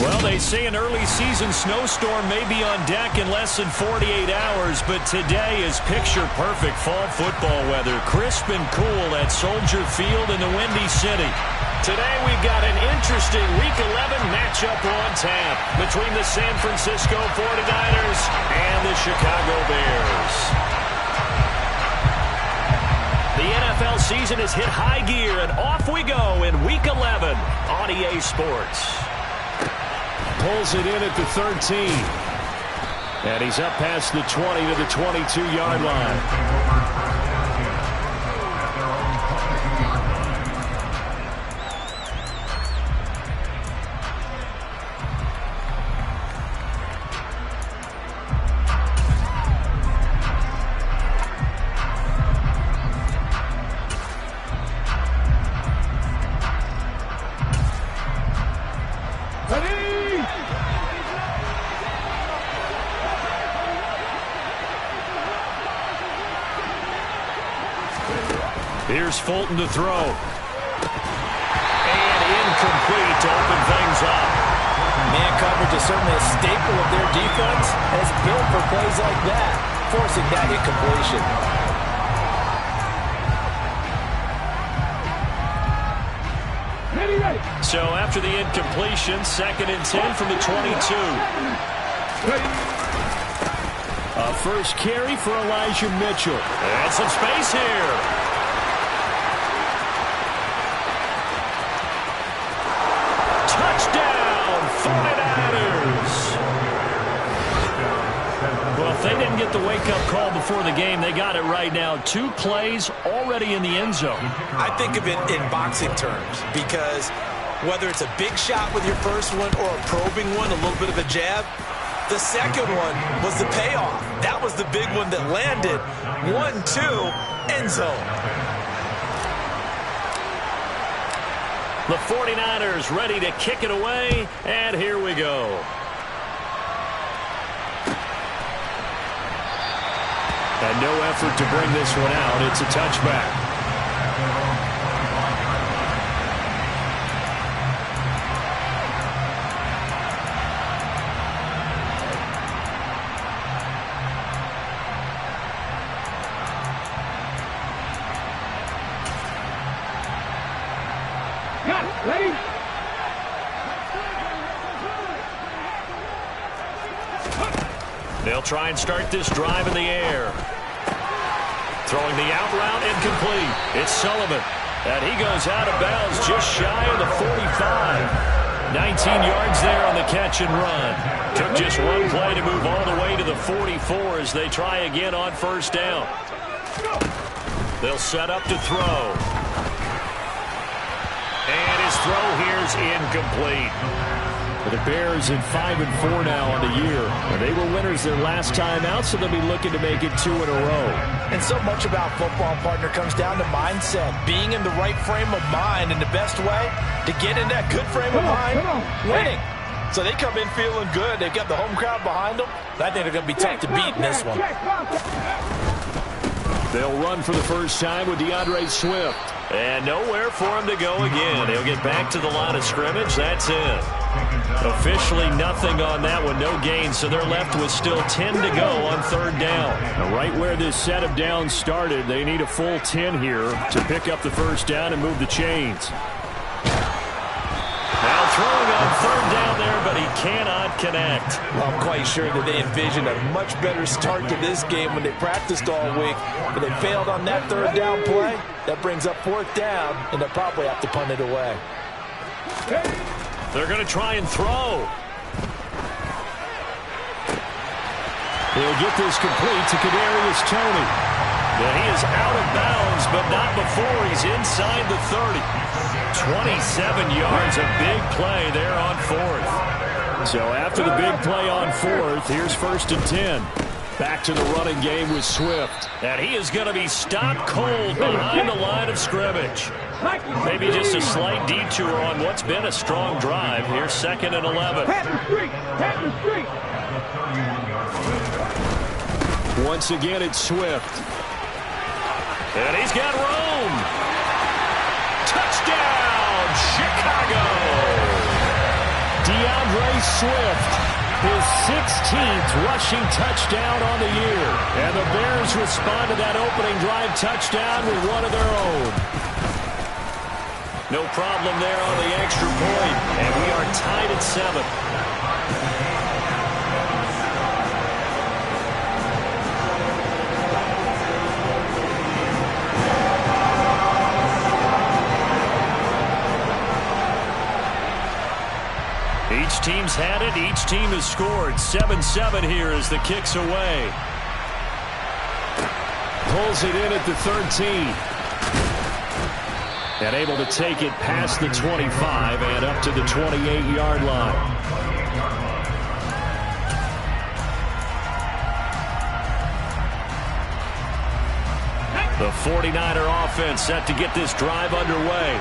Well, they say an early season snowstorm may be on deck in less than 48 hours, but today is picture-perfect fall football weather. Crisp and cool at Soldier Field in the Windy City. Today we've got an interesting Week 11 matchup on tap between the San Francisco 49ers and the Chicago Bears. The NFL season has hit high gear, and off we go in Week 11 on EA Sports. Pulls it in at the 13. And he's up past the 20 to the 22-yard line. Here's Fulton to throw. And incomplete to open things up. Man coverage is certainly a staple of their defense, and it's built for plays like that, forcing that incompletion. So after the incompletion, 2nd and 10 from the 22. A first carry for Elijah Mitchell. And some space here. Touchdown, 49ers. Well, if they didn't get the wake-up call before the game, they got it right now. 2 plays already in the end zone. I think of it in boxing terms, because whether it's a big shot with your first one or a probing one, a little bit of a jab, the second one was the payoff. That was the big one that landed. 1-2, end zone. The 49ers ready to kick it away, and here we go. And no effort to bring this one out. It's a touchback. They'll try and start this drive in the air. Throwing the out route, incomplete. It's Sullivan. And he goes out of bounds just shy of the 45. 19 yards there on the catch and run. Took just one play to move all the way to the 44 as they try again on first down. They'll set up to throw. And his throw here's incomplete. The Bears in 5-4 now on the year. And they were winners their last time out, so they'll be looking to make it 2 in a row. And so much about football, partner, comes down to mindset. Being in the right frame of mind, and the best way to get in that good frame of mind, winning. So they come in feeling good. They've got the home crowd behind them. I think they're going to be tough to beat in this one. They'll run for the first time with DeAndre Swift. And nowhere for him to go again. He'll get back to the line of scrimmage. That's it. Officially nothing on that one, no gain, so they're left with still 10 to go on third down. Now, right where this set of downs started, they need a full 10 here to pick up the first down and move the chains. Now throwing on third down there, but he cannot connect. Well, I'm quite sure that they envisioned a much better start to this game when they practiced all week, but they failed on that third down play. That brings up fourth down, and they'll probably have to punt it away. They're going to try and throw. He'll get this complete to Kadarius Toney. Yeah, he is out of bounds, but not before he's inside the 30. 27 yards, a big play there on fourth. So after the big play on fourth, here's 1st and 10. Back to the running game with Swift. And he is going to be stopped cold behind the line of scrimmage. Maybe just a slight detour on what's been a strong drive. Here's 2nd and 11. Once again, it's Swift. And he's got room. Touchdown, Chicago. DeAndre Swift, his 16th rushing touchdown on the year. And the Bears respond to that opening drive touchdown with one of their own. No problem there on the extra point, and we are tied at 7. Each team's had it. Each team has scored. 7-7 here as the kick's away. Pulls it in at the 13. And able to take it past the 25 and up to the 28-yard line. The 49er offense set to get this drive underway.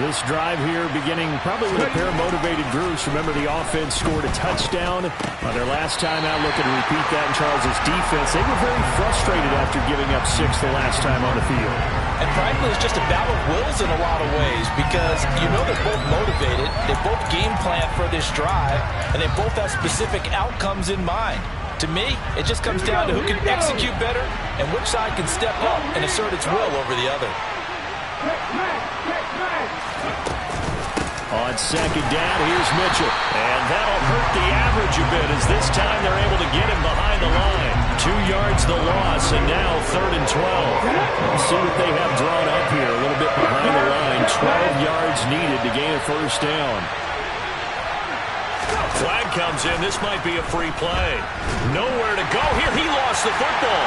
This drive here beginning probably with a pair of motivated groups. Remember, the offense scored a touchdown on their last time out, looking to repeat that in Charles' defense. They were very frustrated after giving up 6 the last time on the field. And frankly, it's just a battle of wills in a lot of ways because you know they're both motivated, they both game plan for this drive, and they both have specific outcomes in mind. To me, it just comes down to who can execute better and which side can step up and assert its will over the other. On second down, here's Mitchell. And that'll hurt the average a bit as this time they're able to get him behind the line. 2 yards the loss, and now 3rd and 12. We'll see what they have drawn up here. A little bit behind the line. 12 yards needed to gain a first down. Flag comes in. This might be a free play. Nowhere to go here. He lost the football.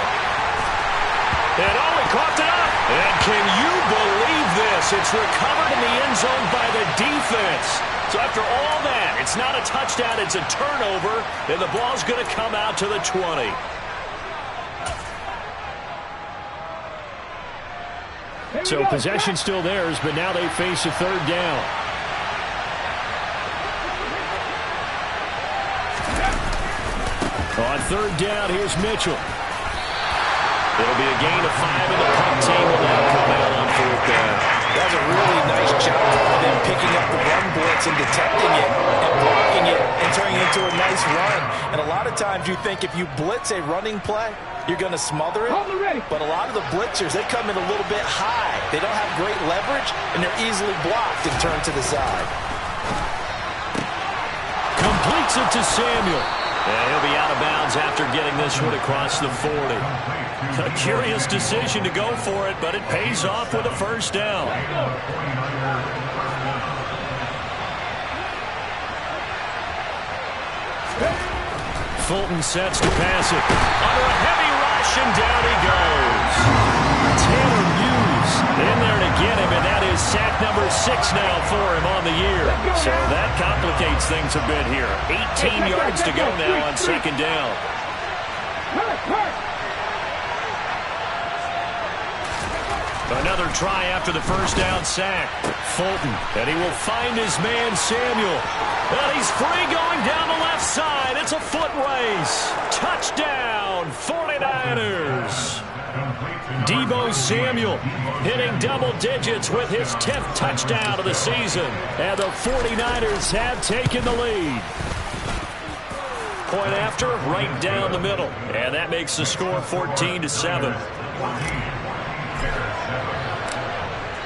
And he coughed it up. And can you believe this? It's recovered in the end zone by the defense. So after all that, it's not a touchdown, it's a turnover, and the ball's going to come out to the 20. So possession still theirs, but now they face a 3rd down. On 3rd down, here's Mitchell. It'll be a gain of 5, and the punt team will now come out on 4th down. That was a really nice job of them picking up the run blitz and detecting it and blocking it and turning it into a nice run. And a lot of times you think if you blitz a running play, you're going to smother it. But a lot of the blitzers, they come in a little bit high. They don't have great leverage, and they're easily blocked and turned to the side. Completes it to Samuel. And he'll be out of bounds after getting this one across the 40. A curious decision to go for it, but it pays off with a first down. Fulton sets to pass it. Under a heavy rush, and down he goes. Taylor Hughes in there to get him, and that is sack number 6 now for him on the year. So that complicates things a bit here. 18 yards to go now on 2nd down. Another try after the first down sack. Fulton, and he will find his man Samuel. And he's free going down the left side. It's a foot race. Touchdown, 49ers. Deebo Samuel hitting double digits with his 10th touchdown of the season. And the 49ers have taken the lead. Point after, right down the middle. And that makes the score 14-7.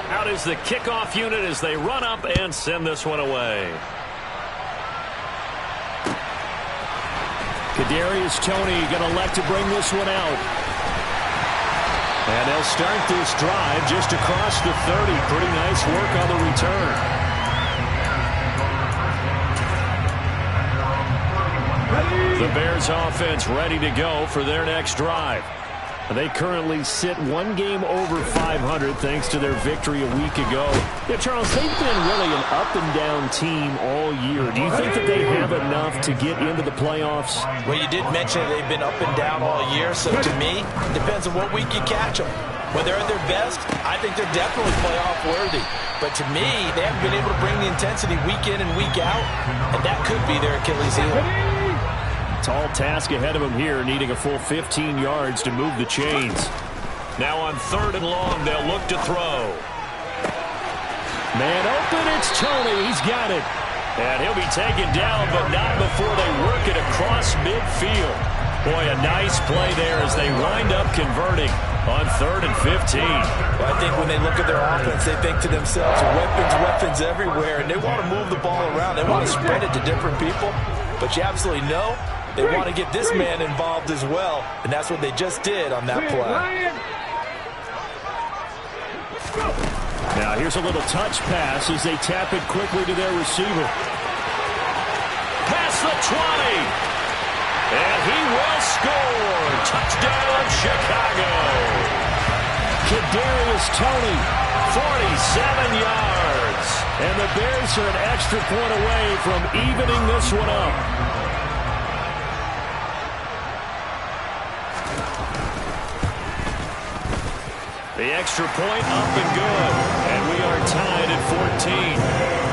Out is the kickoff unit as they run up and send this one away. Kadarius Toney going to elect to bring this one out. And they'll start this drive just across the 30. Pretty nice work on the return. The Bears offense ready to go for their next drive. They currently sit 1 game over 500 thanks to their victory a week ago. Yeah, Charles, they've been really an up-and-down team all year. Do you think that they have enough to get into the playoffs? Well, you did mention they've been up and down all year, so to me, it depends on what week you catch them. When they're at their best, I think they're definitely playoff worthy. But to me, they haven't been able to bring the intensity week in and week out, and that could be their Achilles heel. Tall task ahead of him here, needing a full 15 yards to move the chains. Now on 3rd and long, they'll look to throw. Man open, it's Toney. He's got it. And he'll be taken down, but not before they work it across midfield. Boy, a nice play there as they wind up converting on 3rd and 15. Well, I think when they look at their offense, they think to themselves, weapons everywhere, and they want to move the ball around. They want to spread it to different people, but you absolutely know they want to get this man involved as well, and that's what they just did on that play. Now here's a little touch pass as they tap it quickly to their receiver. Past the 20. And he will score. Touchdown, Chicago. Kadarius Toney, 47 yards. And the Bears are an extra point away from evening this one up. The extra point up and good. And we are tied at 14.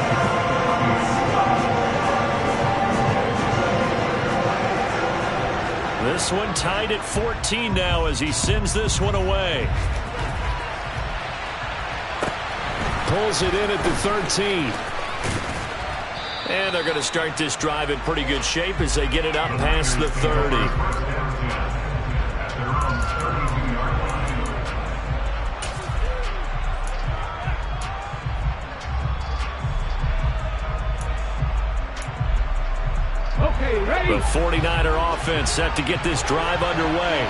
This one tied at 14 now as he sends this one away. Pulls it in at the 13. And they're going to start this drive in pretty good shape as they get it up past the 30. The 49er offense set to get this drive underway.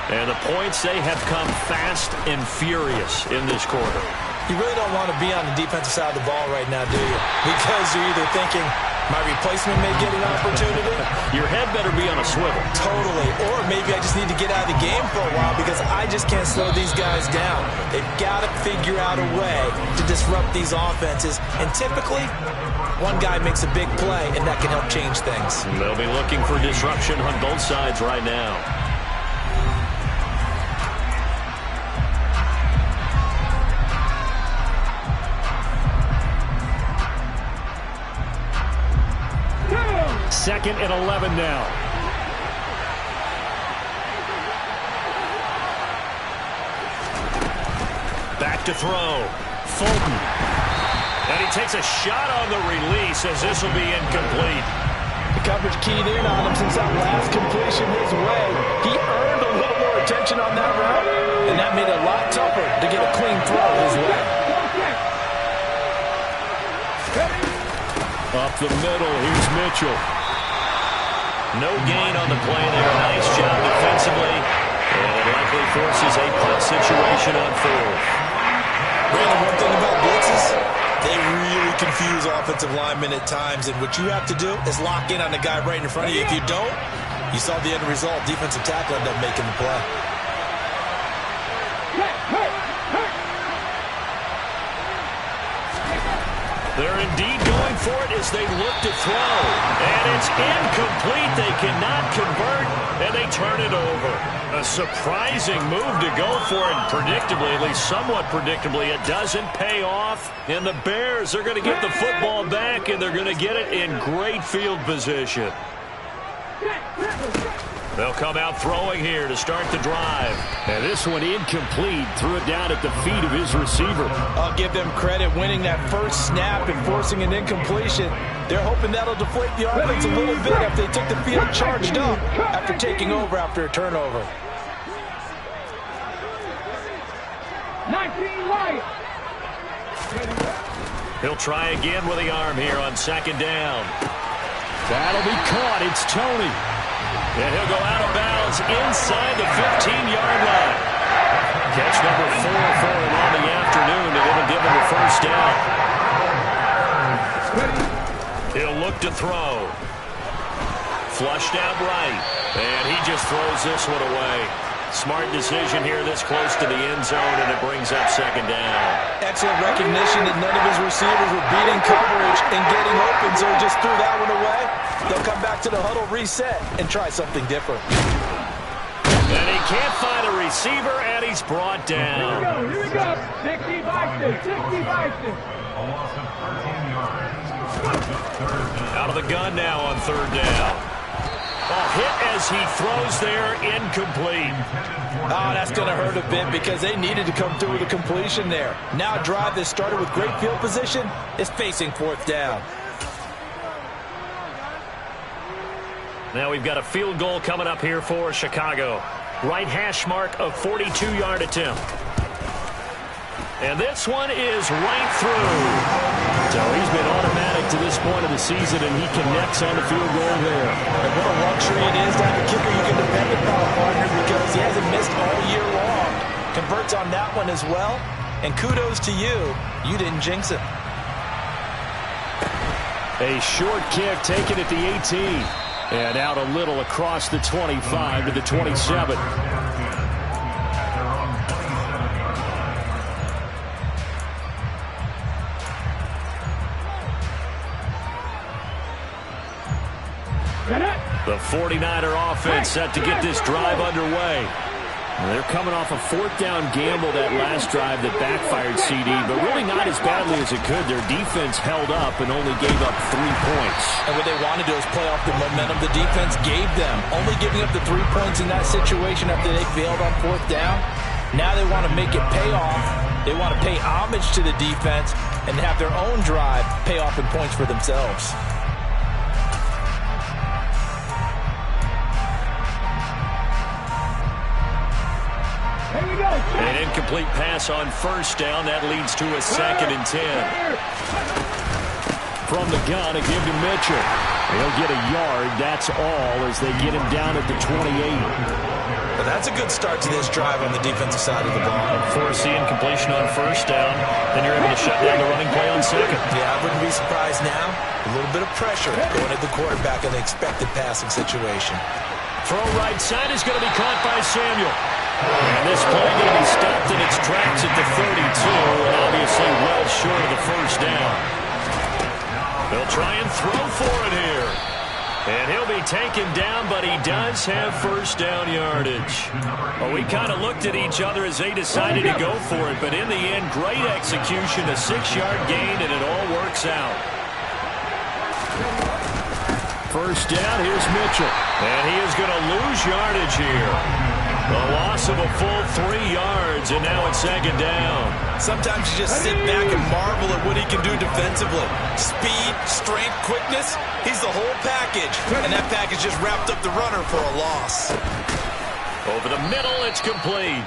And the points, they have come fast and furious in this quarter. You really don't want to be on the defensive side of the ball right now, do you? Because you're either thinking, my replacement may get an opportunity. Your head better be on a swivel. Totally. Or maybe I just need to get out of the game for a while because I just can't slow these guys down. They've got to figure out a way to disrupt these offenses. And typically, one guy makes a big play, and that can help change things. They'll be looking for disruption on both sides right now. Second and 11 now. Back to throw. Fulton. And he takes a shot on the release as this will be incomplete. The coverage keyed in on him since that last completion his way. He earned a little more attention on that route, and that made it a lot tougher to get a clean throw his way. Up the middle, here's Mitchell. No gain on the play there. Nice job defensively. And it likely forces a punt situation on 4th. Brandon, one thing about blitzes, they really confuse offensive linemen at times. And what you have to do is lock in on the guy right in front of you. If you don't, you saw the end result. Defensive tackle ended up making the play. They're indeed going for it as they look to throw. And it's incomplete. They cannot convert, and they turn it over. A surprising move to go for it. Predictably, at least somewhat predictably, it doesn't pay off. And the Bears are going to get the football back, and they're going to get it in great field position. They'll come out throwing here to start the drive. And this one incomplete. Threw it down at the feet of his receiver. I'll give them credit winning that first snap and forcing an incompletion. They're hoping that'll deflate the offense a little bit after they took the field charged up after taking over after a turnover. 19 right. He'll try again with the arm here on 2nd down. That'll be caught. It's Toney. And he'll go out of bounds inside the 15-yard line. Catch number 4 for him on the afternoon, and it'll give him the first down. He'll look to throw. Flushed out right, and he just throws this one away. Smart decision here this close to the end zone, and it brings up 2nd down. Excellent recognition that none of his receivers were beating coverage and getting open, so he just threw that one away. They'll come back to the huddle, reset, and try something different. And he can't find a receiver, and he's brought down. Here we go. 60 Bison. 60 Bison. Out of the gun now on 3rd down. A hit as he throws there, incomplete. Oh, that's going to hurt a bit because they needed to come through with a completion there. Now a drive that started with great field position is facing 4th down. Now we've got a field goal coming up here for Chicago. Right hash mark of 42-yard attempt. And this one is right through. So he's been automatic to this point of the season, and he connects on the field goal there. And what a luxury it is to have a kicker you can depend upon, partner, because he hasn't missed all year long. Converts on that one as well. And kudos to you. You didn't jinx it. A short kick taken at the 18. And out a little across the 25 to the 27. The 49er offense set to get this drive underway. They're coming off a fourth down gamble that last drive that backfired, CD, but really not as badly as it could. Their defense held up and only gave up 3 points. And what they wanted to do is play off the momentum the defense gave them. Only giving up the 3 points in that situation after they failed on fourth down. Now they want to make it pay off. They want to pay homage to the defense and have their own drive pay off in points for themselves. An incomplete pass on first down. That leads to a 2nd and 10. From the gun, a give to Mitchell. He'll get a yard. That's all as they get him down at the 28. But that's a good start to this drive on the defensive side of the ball. Force the incompletion on first down. Then you're able to shut down the running play on second. Yeah, I wouldn't be surprised now. A little bit of pressure going at the quarterback in the expected passing situation. Throw right side is going to be caught by Samuel. And this play going to be stopped in its tracks at the 32, and obviously well short of the first down. They'll try and throw for it here. And he'll be taken down, but he does have first down yardage. Well, we kind of looked at each other as they decided to go for it, but in the end, great execution, a 6-yard gain, and it all works out. First down, here's Mitchell. And he is going to lose yardage here. A loss of a full 3 yards, and now it's 2nd down. Sometimes you just sit back and marvel at what he can do defensively. Speed, strength, quickness, he's the whole package. And that package just wrapped up the runner for a loss. Over the middle, it's complete.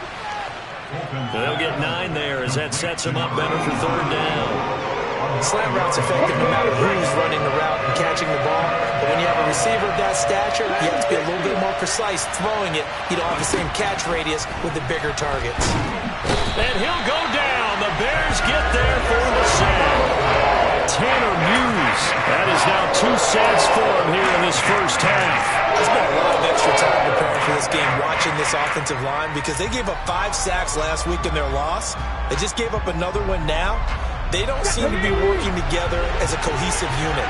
They'll get 9 there as that sets him up better for 3rd down. Slant route's effective no matter who's running the route and catching the ball. But when you have a receiver of that stature, you have to be a little bit more precise throwing it. You don't have the same catch radius with the bigger targets. And he'll go down. The Bears get there for the sack. Tanner Muse. That is now 2 sacks for him here in this first half. There's been a lot of extra time preparing for this game, watching this offensive line, because they gave up 5 sacks last week in their loss. They just gave up another one now. They don't seem to be working together as a cohesive unit.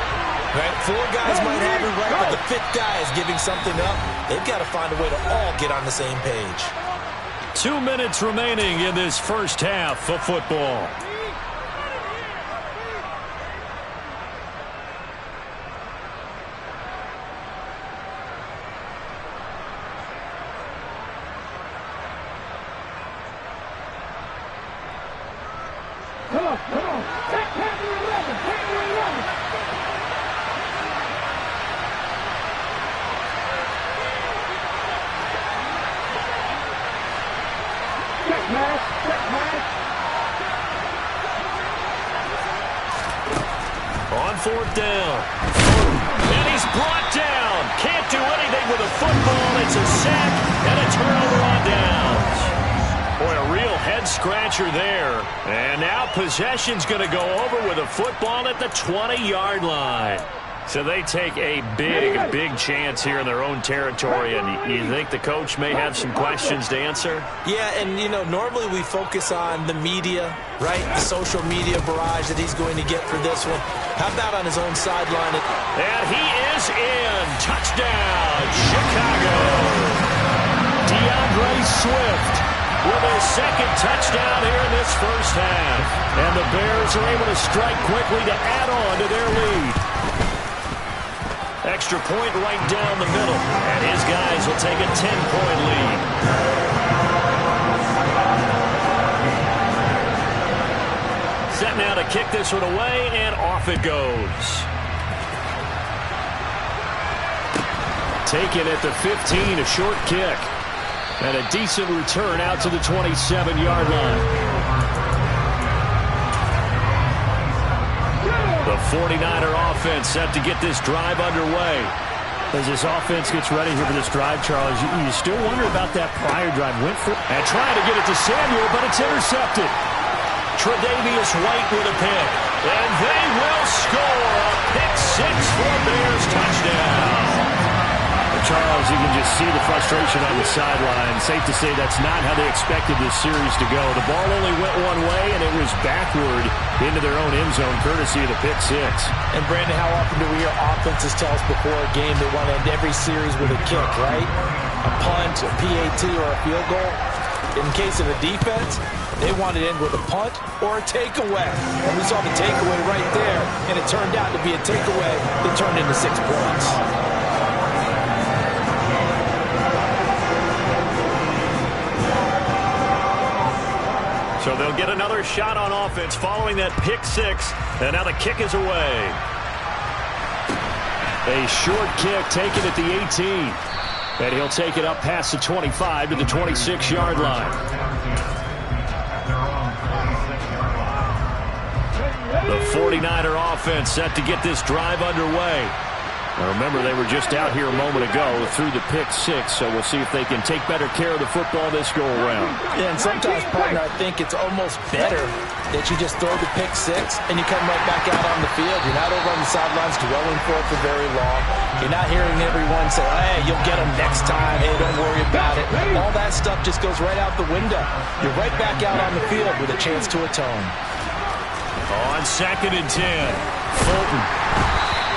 Right? 4 guys might have it right, but the 5th guy is giving something up. They've got to find a way to all get on the same page. 2 minutes remaining in this first half of football. Come on. Take Panther 11. Panther 11. Check pass. On 4th down. And he's brought down. Can't do anything with a football. It's a sack and a turnover on downs. Boy, a real head-scratcher there. And now possession's going to go over with a football at the 20-yard line. So they take a big chance here in their own territory. And you think the coach may have some questions to answer? Yeah, and, you know, normally we focus on the media, right? The social media barrage that he's going to get for this one. How about on his own sideline? And he is in. Touchdown, Chicago. DeAndre Swift with his 2nd touchdown here in this first half. And the Bears are able to strike quickly to add on to their lead. Extra point right down the middle. And his guys will take a 10-point lead. Set now to kick this one away, and off it goes. Taken at the 15, a short kick. And a decent return out to the 27-yard line. The 49er offense set to get this drive underway. As this offense gets ready here for this drive, Charles, you still wonder about that prior drive. Went for and trying to get it to Samuel, but it's intercepted. Tre'Davious White with a pick. And they will score a pick six for a Bears touchdown. Charles, you can just see the frustration on the sideline. Safe to say that's not how they expected this series to go. The ball only went one way, and it was backward into their own end zone, courtesy of the pick six. And, Brandon, how often do we hear offenses tell us before a game they want to end every series with a kick, right? A punt, a PAT, or a field goal. In case of a defense, they want to end with a punt or a takeaway. And we saw the takeaway right there, and it turned out to be a takeaway that turned into 6 points. So they'll get another shot on offense following that pick six. And now the kick is away. A short kick taken at the 18. And he'll take it up past the 25 to the 26-yard line. The 49er offense set to get this drive underway. Now remember, they were just out here a moment ago through the pick six, so we'll see if they can take better care of the football this go-around. Yeah, and sometimes, partner, I think it's almost better that you just throw the pick six and you come right back out on the field. You're not over on the sidelines dwelling for it for very long. You're not hearing everyone say, hey, you'll get them next time. Hey, don't worry about it. All that stuff just goes right out the window. You're right back out on the field with a chance to atone. On 2nd and 10, Fulton.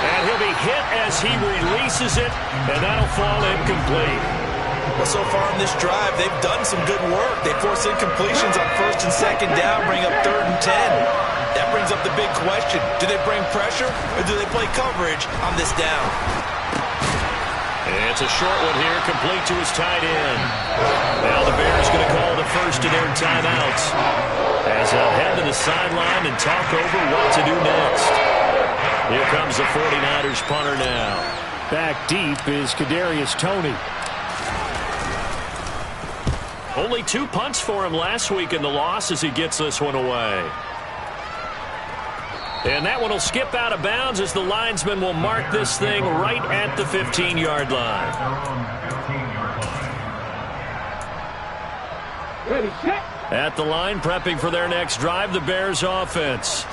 And he'll be hit as he releases it, and that'll fall incomplete. Well, so far on this drive, they've done some good work. They force incompletions on 1st and 2nd down, bring up 3rd and 10. That brings up the big question. Do they bring pressure, or do they play coverage on this down? It's a short one here, complete to his tight end. Now the Bears going to call the first of their timeouts as they'll head to the sideline and talk over what to do next. Here comes the 49ers punter now. Back deep is Kadarius Toney. Only 2 punts for him last week in the loss as he gets this one away. And that one will skip out of bounds as the linesman will mark this thing right at the 15-yard line. At the line, prepping for their next drive, the Bears offense.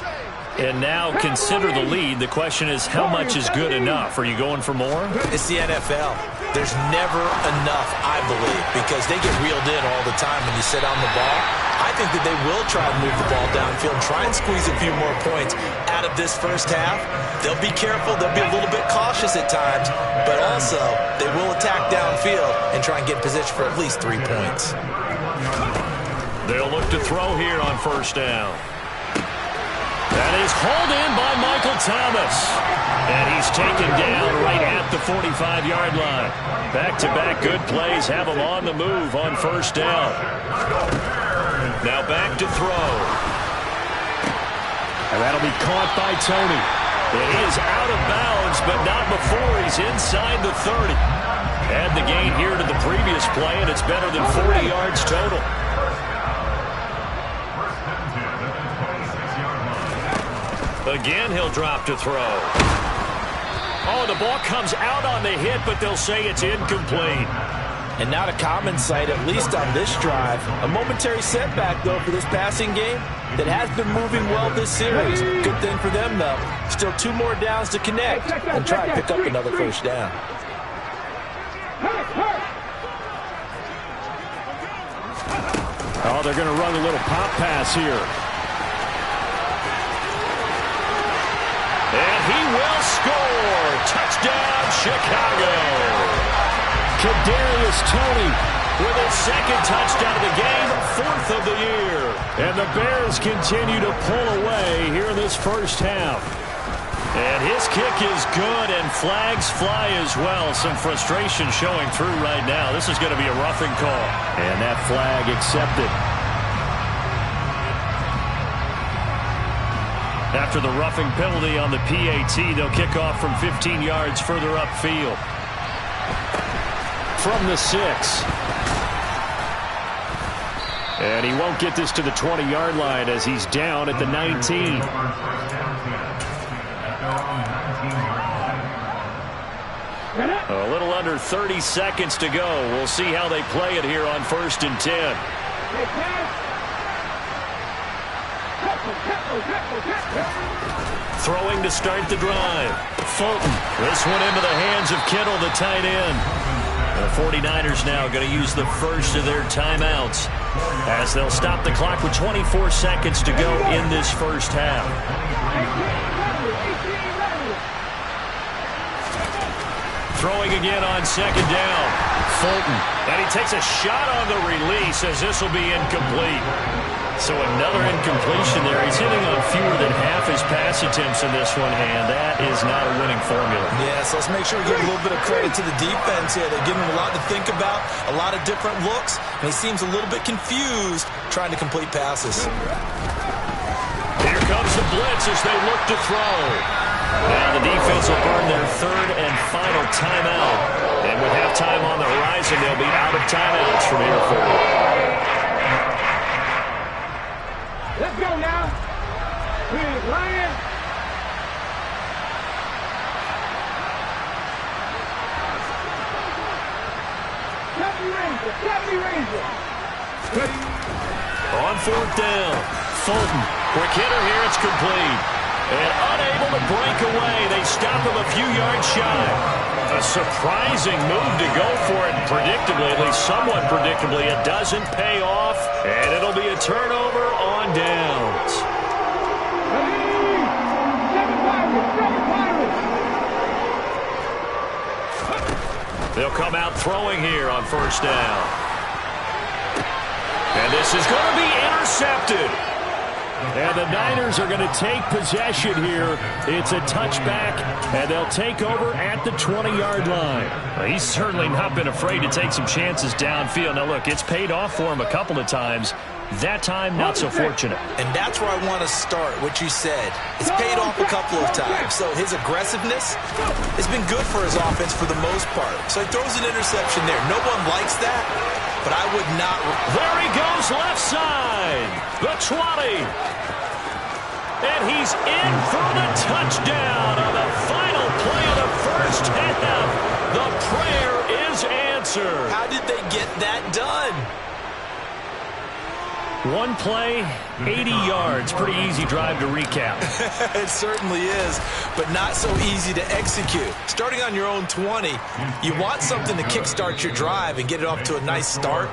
And now consider the lead. The question is, how much is good enough? Are you going for more? It's the NFL. There's never enough, I believe, because they get reeled in all the time when you sit on the ball. I think that they will try to move the ball downfield and try and squeeze a few more points out of this first half. They'll be careful. They'll be a little bit cautious at times, but also they will attack downfield and try and get in position for at least 3 points. They'll look to throw here on 1st down. That is hauled in by Michael Thomas. And he's taken down right at the 45-yard line. Back-to-back good plays have him on the move on 1st down. Now back to throw. And that'll be caught by Toney. It is out of bounds, but not before he's inside the 30. Add the gain here to the previous play, and it's better than 40 yards total. Again, he'll drop to throw. Oh, the ball comes out on the hit, but they'll say it's incomplete. And not a common sight, at least on this drive. A momentary setback, though, for this passing game that has been moving well this series. Good thing for them, though. Still 2 more downs to connect and try and pick up another 1st down. Oh, they're going to run a little pop pass here. And he will score. Touchdown, Chicago. Kadarius Toney with his 2nd touchdown of the game, 4th of the year. And the Bears continue to pull away here in this first half. And his kick is good, and flags fly as well. Some frustration showing through right now. This is going to be a roughing call. And that flag accepted. After the roughing penalty on the PAT, they'll kick off from 15 yards further upfield. from the 6. And he won't get this to the 20-yard line as he's down at the 19. A little under 30 seconds to go. We'll see how they play it here on 1st and 10. Throwing to start the drive. Fulton. This one into the hands of Kittle, the tight end. The 49ers now going to use the first of their timeouts as they'll stop the clock with 24 seconds to go in this first half. Throwing again on 2nd down. Fulton. And he takes a shot on the release as this will be incomplete. So another incompletion there. He's hitting on fewer than half his pass attempts in this one, and that is not a winning formula. Yes, let's make sure we give a little bit of credit to the defense here. They're giving him a lot to think about, a lot of different looks, and he seems a little bit confused trying to complete passes. Here comes the blitz as they look to throw. Now the defense will burn their 3rd and final timeout. And with halftime on the horizon, they'll be out of timeouts from here forward. Let's go now. Here's Ryan. Deputy Ranger. On 4th down, Fulton. Quick hitter here, it's complete. And unable to break away. They stop him a few yards shy. A surprising move to go for it. Predictably, at least somewhat predictably, it doesn't pay off. And it'll be a turnover on downs. They'll come out throwing here on 1st down. And this is going to be intercepted. And the Niners are going to take possession here. It's a touchback, and they'll take over at the 20-yard line. Well, he's certainly not been afraid to take some chances downfield. Now, look, it's paid off for him a couple of times. That time, not so fortunate. And that's where I want to start, what you said. It's paid off a couple of times. So his aggressiveness has been good for his offense for the most part. So he throws an interception there. No one likes that, but I would not. There he goes, left side. The 20. And he's in for the touchdown on the final play of the first half. The prayer is answered. How did they get that done? One play, 80 yards. Pretty easy drive to recap. It certainly is, but not so easy to execute. Starting on your own 20, you want something to kickstart your drive and get it off to a nice start.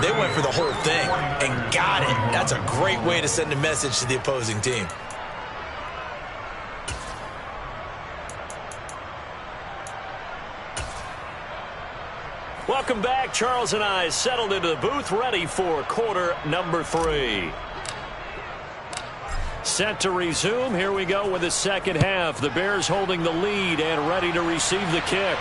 They went for the whole thing and got it. That's a great way to send a message to the opposing team. Welcome back. Charles and I settled into the booth, ready for quarter number 3. Set to resume. Here we go with the second half. The Bears holding the lead and ready to receive the kick.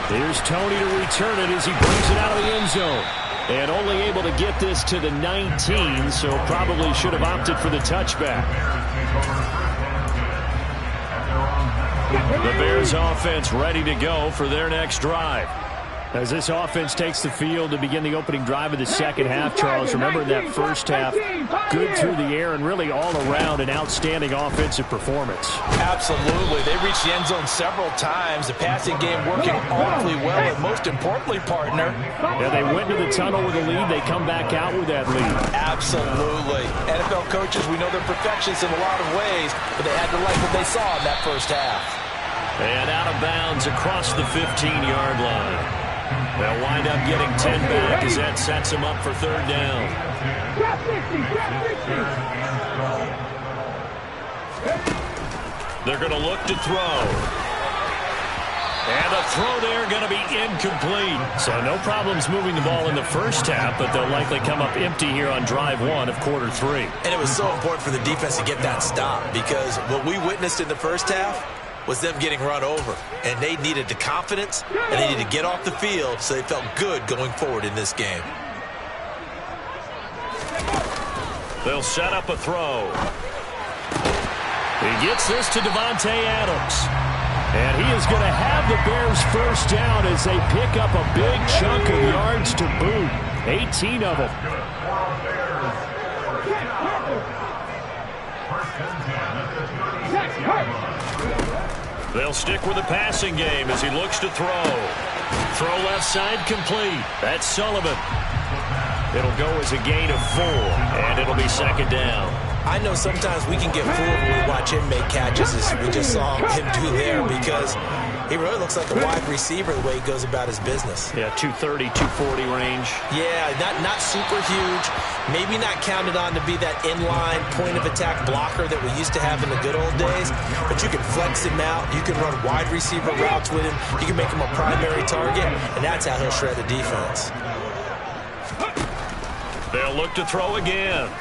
Here's Tony to return it as he brings it out of the end zone. And only able to get this to the 19, so probably should have opted for the touchback. The Bears offense ready to go for their next drive. As this offense takes the field to begin the opening drive of the second half, Charles, remember that first half, good through the air and really all around an outstanding offensive performance. Absolutely. They reached the end zone several times. The passing game working awfully well, and most importantly, partner. Yeah, they went to the tunnel with a lead. They come back out with that lead. Absolutely. NFL coaches, we know they're perfectionists in a lot of ways, but they had to like what they saw in that first half. And out of bounds across the 15-yard line. They'll wind up getting 10 back as that sets them up for third down. They're going to look to throw. And the throw there going to be incomplete. So no problems moving the ball in the first half, but they'll likely come up empty here on drive 1 of quarter 3. And it was so important for the defense to get that stop because what we witnessed in the first half was them getting run over. And they needed the confidence, and they needed to get off the field so they felt good going forward in this game. They'll set up a throw. He gets this to Devontae Adams. And he is going to have the Bears first down as they pick up a big chunk of yards to boot. 18 of them. They'll stick with the passing game as he looks to throw. Throw left side complete. That's Sullivan. It'll go as a gain of 4, and it'll be second down. I know sometimes we can get fooled when we watch him make catches, as we just saw him do there, because he really looks like a wide receiver the way he goes about his business. Yeah, 230, 240 range. Yeah, not super huge. Maybe not counted on to be that inline point-of-attack blocker that we used to have in the good old days, but you can flex him out. You can run wide receiver routes with him. You can make him a primary target, and that's how he'll shred the defense. They'll look to throw again.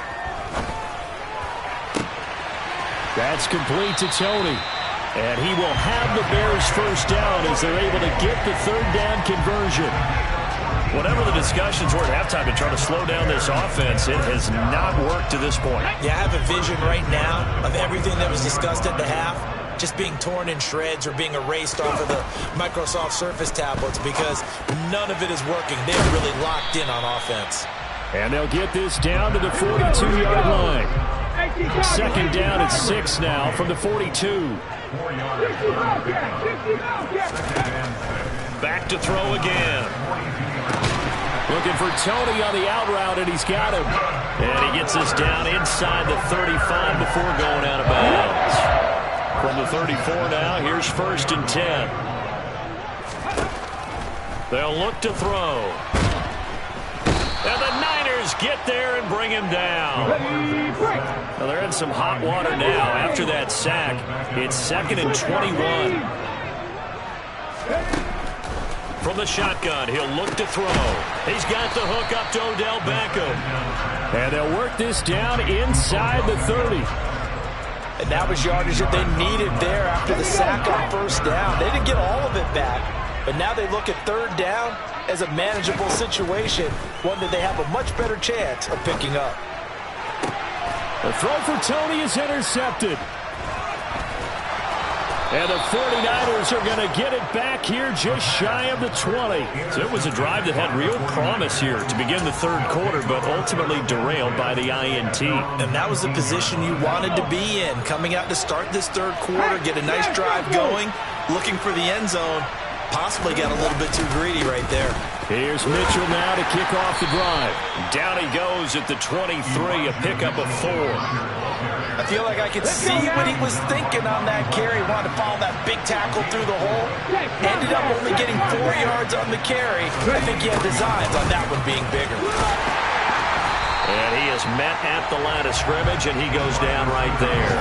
That's complete to Tony. And he will have the Bears first down as they're able to get the third down conversion. Whatever the discussions were at halftime to try to slow down this offense, it has not worked to this point. Yeah, I have a vision right now of everything that was discussed at the half just being torn in shreds or being erased off of the Microsoft Surface tablets, because none of it is working. They're really locked in on offense. And they'll get this down to the 42-yard line. Second down at 6 now from the 42. Back to throw again. Looking for Tony on the out route, and he's got him. And he gets this down inside the 35 before going out of bounds. From the 34 now, here's 1st and 10. They'll look to throw. And the Niners get there and bring him down. Well, they're in some hot water now after that sack. It's 2nd and 21. From the shotgun, he'll look to throw. He's got the hook up to Odell Beckham. And they'll work this down inside the 30. And that was yardage that they needed there after the sack on 1st down. They didn't get all of it back, but now they look at 3rd down as a manageable situation, one that they have a much better chance of picking up. The throw for Tony is intercepted. And the 49ers are going to get it back here just shy of the 20. So it was a drive that had real promise here to begin the 3rd quarter, but ultimately derailed by the INT. And that was the position you wanted to be in, coming out to start this 3rd quarter, get a nice drive going, looking for the end zone. Possibly got a little bit too greedy right there. Here's Mitchell now to kick off the drive. Down he goes at the 23, a pickup of 4. I feel like I could see what he was thinking on that carry. Wanted to follow that big tackle through the hole. Ended up only getting 4 yards on the carry. I think he had designs on that one being bigger. And he is met at the line of scrimmage, and he goes down right there.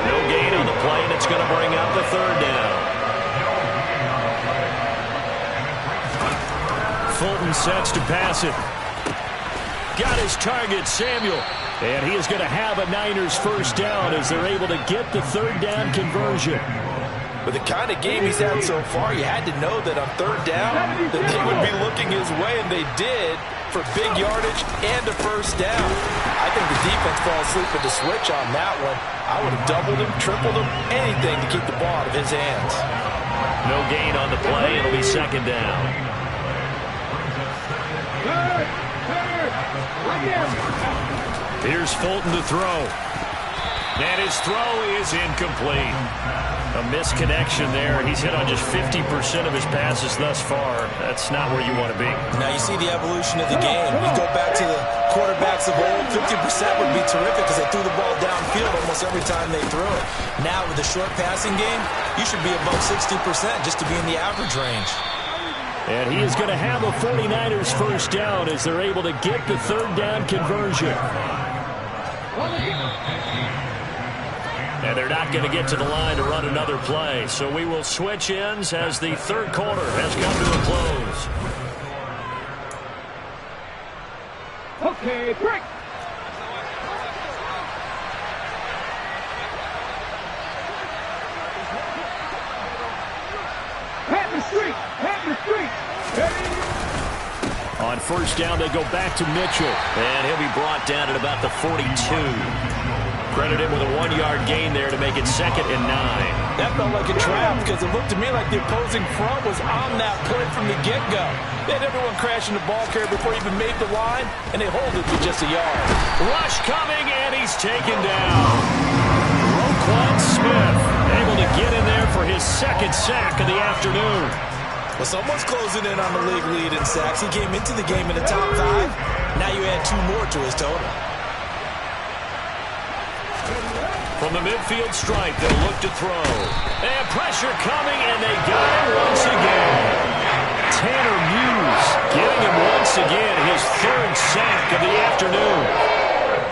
No gain on the play, and it's going to bring up the 3rd down. Fulton sets to pass it. Got his target, Samuel. And he is going to have a Niners first down as they're able to get the 3rd down conversion. With the kind of game he's had so far, you had to know that on 3rd down that they would be looking his way, and they did, for big yardage and a first down. I think the defense fell asleep with the switch on that one. I would have doubled him, tripled him, anything to keep the ball out of his hands. No gain on the play. It'll be 2nd down. Here's Fulton to throw. And his throw is incomplete. A misconnection there. He's hit on just 50% of his passes thus far. That's not where you want to be. Now you see the evolution of the game. We go back to the quarterbacks of old. 50% would be terrific because they threw the ball downfield almost every time they threw it. Now with the short passing game, you should be above 60% just to be in the average range. And he is going to have a 49ers first down as they're able to get the 3rd down conversion. And they're not going to get to the line to run another play. So we will switch ends as the 3rd quarter has come to a close. Okay, break. Pat the street. Pat the street. On 1st down, they go back to Mitchell. And he'll be brought down at about the 42. Credit him with a 1-yard gain there to make it 2nd and 9. That felt like a trap because it looked to me like the opposing front was on that play from the get-go. They had everyone crashing the ball carrier before he even made the line, and they hold it to just a yard. Rush coming, and he's taken down. Roquan Smith able to get in there for his 2nd sack of the afternoon. Well, someone's closing in on the league lead in sacks. He came into the game in the top 5. Now you add 2 more to his total. From the midfield stripe, they'll look to throw. And pressure coming, and they got him once again. Tanner Muse getting him once again his 3rd sack of the afternoon.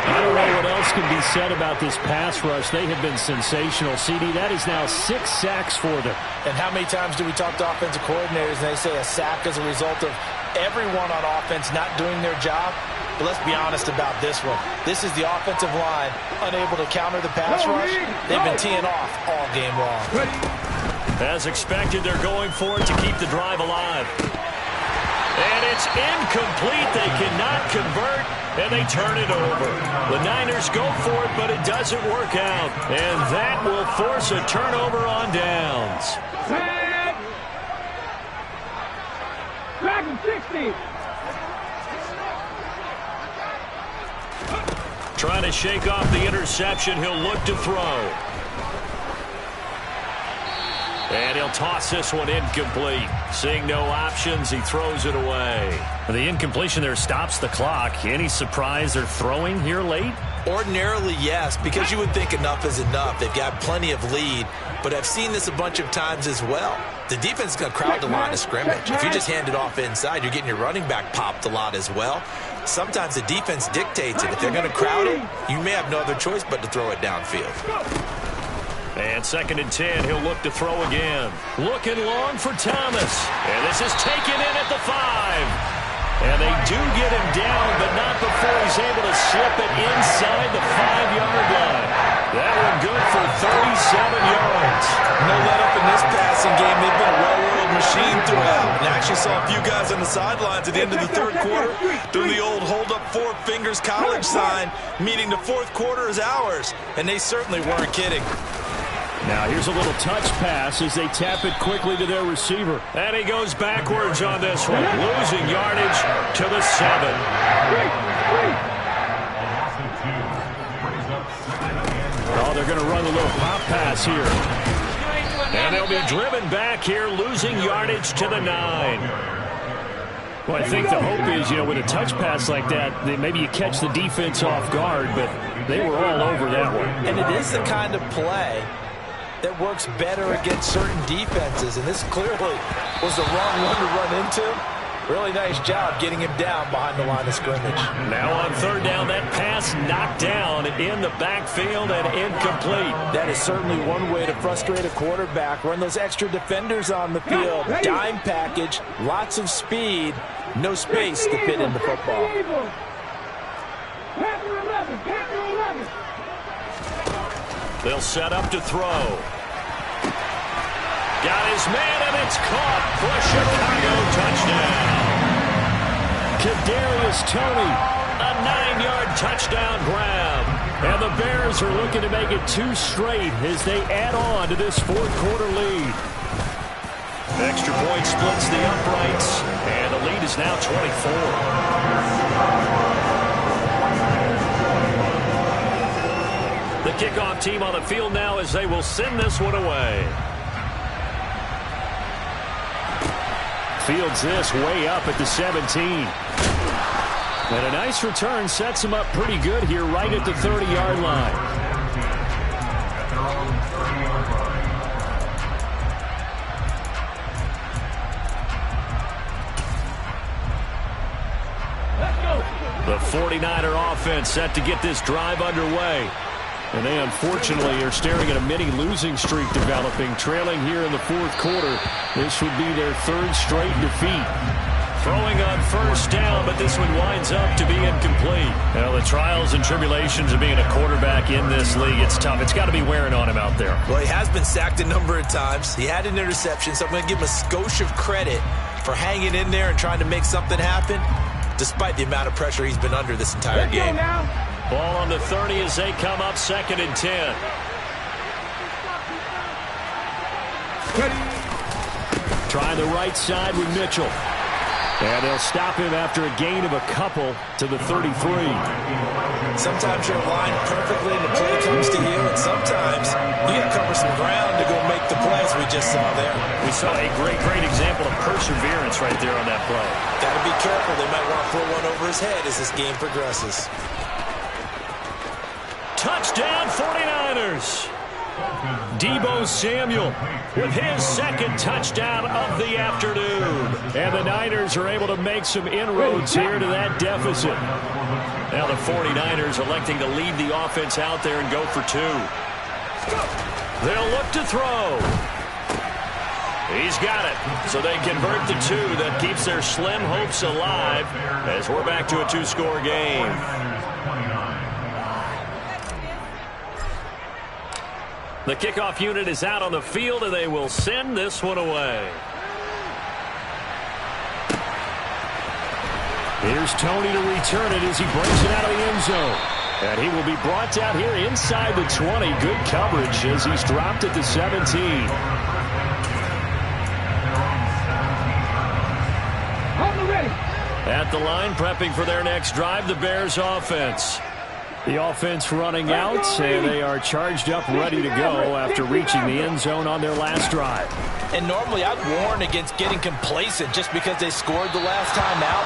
I don't know what else can be said about this pass rush. They have been sensational. CD, that is now 6 sacks for them. And how many times do we talk to offensive coordinators and they say a sack is a result of everyone on offense not doing their job? But let's be honest about this one. This is the offensive line unable to counter the pass rush. They've been teeing off all game long. As expected, they're going for it to keep the drive alive. And it's incomplete. They cannot convert, and they turn it over. The Niners go for it, but it doesn't work out. And that will force a turnover on downs. Dragon 60. Trying to shake off the interception. He'll look to throw. And he'll toss this one incomplete. Seeing no options, he throws it away. The incompletion there stops the clock. Any surprise they're throwing here late? Ordinarily, yes, because you would think enough is enough. They've got plenty of lead, but I've seen this a bunch of times as well. The defense is going to crowd the line of scrimmage. If you just hand it off inside, you're getting your running back popped a lot as well. Sometimes the defense dictates it. If they're going to crowd it, you may have no other choice but to throw it downfield. And 2nd and 10, he'll look to throw again. Looking long for Thomas. And this is taken in at the 5. And they do get him down, but not before he's able to slip it inside the 5-yard line. That one good for 37 yards. No let up in this passing game. They've been a well-oiled machine throughout. And I actually saw a few guys on the sidelines at the end of the 3rd quarter doing the old hold up 4 fingers college sign, meaning the 4th quarter is ours. And they certainly weren't kidding. Now here's a little touch pass as they tap it quickly to their receiver. And he goes backwards on this one, losing yardage to the 7. Oh, they're going to run a little pop pass here. And they'll be driven back here, losing yardage to the 9. Well, I think the hope is, with a touch pass like that, maybe you catch the defense off guard, but they were all over that one. And it is the kind of play that works better against certain defenses, and this clearly was the wrong one to run into. Really nice job getting him down behind the line of scrimmage. Now on 3rd down, that pass knocked down in the backfield and incomplete. That is certainly one way to frustrate a quarterback. Run those extra defenders on the field. Dime package, lots of speed, no space to fit in the football. They'll set up to throw. Got his man, and it's caught for a Chicago touchdown. Kadarius Toney, a 9-yard touchdown grab. And the Bears are looking to make it 2 straight as they add on to this 4th quarter lead. Extra point splits the uprights, and the lead is now 24. The kickoff team on the field now as they will send this one away. Fields this way up at the 17. And a nice return sets him up pretty good here right at the 30-yard line. The 49er offense set to get this drive underway. And they unfortunately are staring at a mini losing streak developing, trailing here in the 4th quarter. This would be their 3rd straight defeat. Throwing on 1st down, but this one winds up to be incomplete. Well, the trials and tribulations of being a quarterback in this league, it's tough. It's got to be wearing on him out there. Well, he has been sacked a number of times. He had an interception, so I'm going to give him a skosh of credit for hanging in there and trying to make something happen, despite the amount of pressure he's been under this entire game. Ball on the 30 as they come up 2nd and 10. Trying the right side with Mitchell. And they'll stop him after a gain of a couple to the 33. Sometimes you're aligned perfectly and the play comes to you, and sometimes you got to cover some ground to go make the plays we just saw there. We saw a great example of perseverance right there on that play. Got to be careful. They might want to throw one over his head as this game progresses. Touchdown 49ers. Deebo Samuel with his 2nd touchdown of the afternoon. And the Niners are able to make some inroads here to that deficit. Now the 49ers electing to lead the offense out there and go for 2. They'll look to throw. He's got it. So they convert the 2. That keeps their slim hopes alive as we're back to a 2-score game. The kickoff unit is out on the field, and they will send this one away. Here's Tony to return it as he breaks it out of the end zone. And he will be brought down here inside the 20. Good coverage as he's dropped at the 17. At the line, prepping for their next drive, the Bears offense. The offense running out, and they are charged up, ready to go after reaching the end zone on their last drive. And normally I'd warn against getting complacent just because they scored the last time out.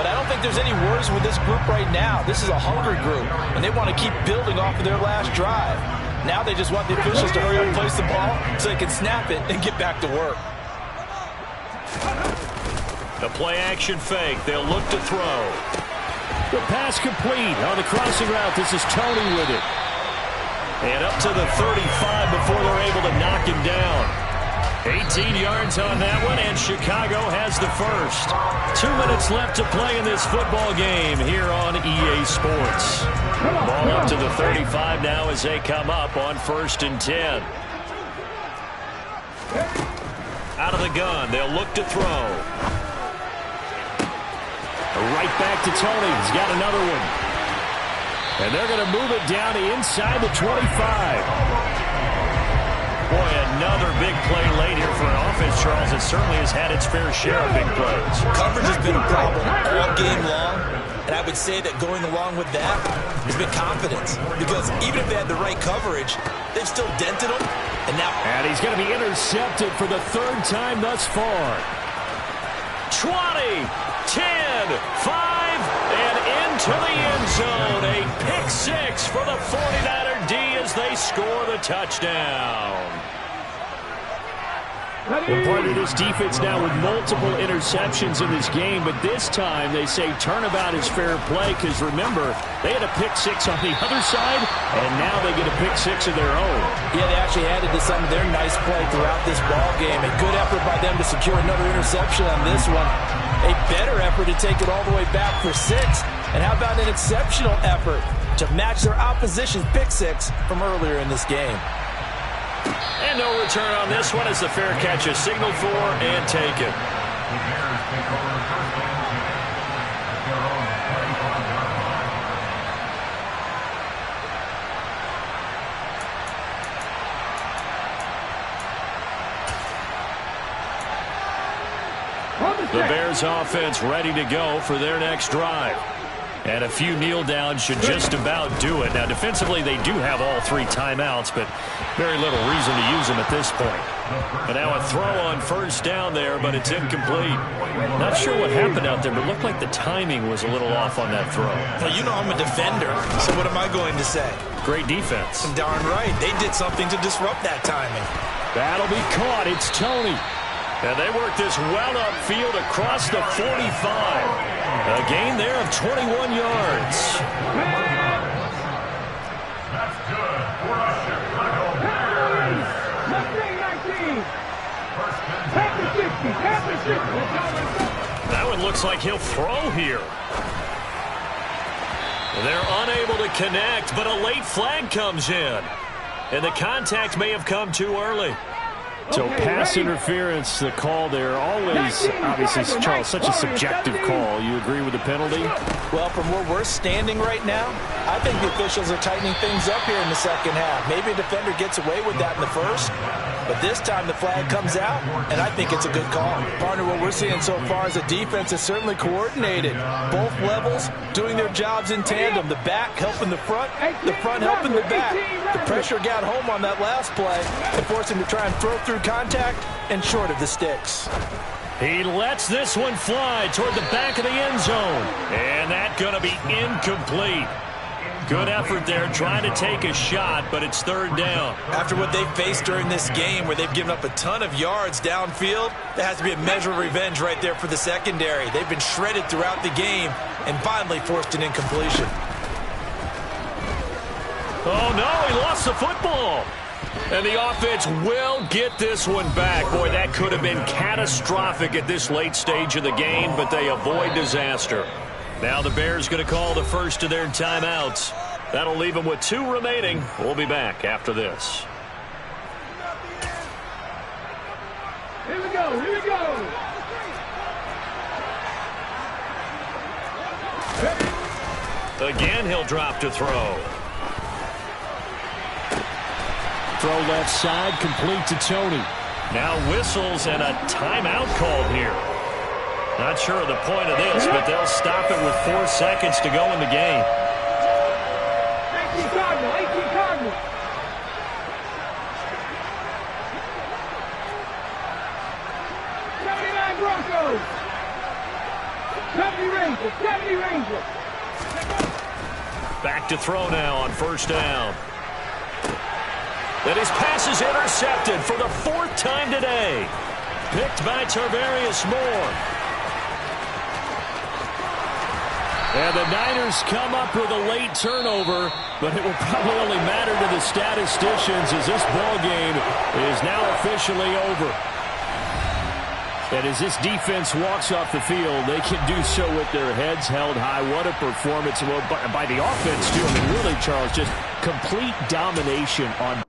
But I don't think there's any worries with this group right now. This is a hungry group, and they want to keep building off of their last drive. Now they just want the officials to hurry up and place the ball so they can snap it and get back to work. The play-action fake. They'll look to throw. The pass complete on the crossing route. This is Tony with it. And up to the 35 before they're able to knock him down. 18 yards on that one, and Chicago has the first. 2 minutes left to play in this football game here on EA Sports. Ball up to the 35 now as they come up on 1st and 10. Out of the gun, they'll look to throw. Right back to Tony. He's got another one. And they're going to move it down to inside the 25. Boy, another big play late here for an offense, Charles, that certainly has had its fair share of big plays. Coverage has been a problem all game long, and I would say that going along with that has been confidence. Because even if they had the right coverage, they've still dented them. And he's going to be intercepted for the 3rd time thus far. 20, 10, 5, and into the end zone. A pick 6 for the 49er D as they score the touchdown. Well, part of this defense now with multiple interceptions in this game, but this time they say turnabout is fair play because, remember, they had a pick 6 on the other side, and now they get a pick 6 of their own. Yeah, they actually added to some of their nice play throughout this ball game. A good effort by them to secure another interception on this one. A better effort to take it all the way back for 6. And how about an exceptional effort to match their opposition's pick 6 from earlier in this game. And no return on this one as the fair catch is signaled for and taken. The Bears offense ready to go for their next drive. And a few kneel downs should just about do it. Now, defensively, they do have all 3 timeouts, but very little reason to use them at this point. And now a throw on 1st down there, but it's incomplete. Not sure what happened out there, but it looked like the timing was a little off on that throw. Well, you know I'm a defender, so what am I going to say? Great defense. Darn right. They did something to disrupt that timing. That'll be caught. It's Tony. And they work this well upfield across the 45. A gain there of 21 yards. That's good for Chicago Bears. That one looks like he'll throw here. They're unable to connect, but a late flag comes in. And the contact may have come too early. So pass interference, the call there, always, obviously, Charles, such a subjective call. You agree with the penalty? Well, from where we're standing right now, I think the officials are tightening things up here in the second half. Maybe a defender gets away with that in the first, but this time the flag comes out, and I think it's a good call. Partner, what we're seeing so far is the defense is certainly coordinated. Both levels doing their jobs in tandem. The back helping the front helping the back. The pressure got home on that last play and forced him to try and throw through contact and short of the sticks. He lets this one fly toward the back of the end zone. And that's going to be incomplete. Good effort there trying to take a shot, but it's third down. After what they faced during this game where they've given up a ton of yards downfield, there has to be a measure of revenge right there for the secondary. They've been shredded throughout the game and finally forced an incompletion. Oh, no, he lost the football. And the offense will get this one back. Boy, that could have been catastrophic at this late stage of the game, but they avoid disaster. Now the Bears going to call the first of their timeouts. That'll leave them with 2 remaining. We'll be back after this. Here we go, here we go. Again, he'll drop to throw. Throw left side, complete to Tony. Now whistles and a timeout called here. Not sure of the point of this, but they'll stop it with 4 seconds to go in the game. 18 Cardinal, 18 Cardinal. 79 Broncos. 70 Rangers, 70 Rangers. Back to throw now on first down. And his pass is intercepted for the 4th time today. Picked by Tarvarius Moore. And the Niners come up with a late turnover, but it will probably only matter to the statisticians as this ball game is now officially over. And as this defense walks off the field, they can do so with their heads held high. What a performance by the offense, too. I mean, really, Charles, just complete domination on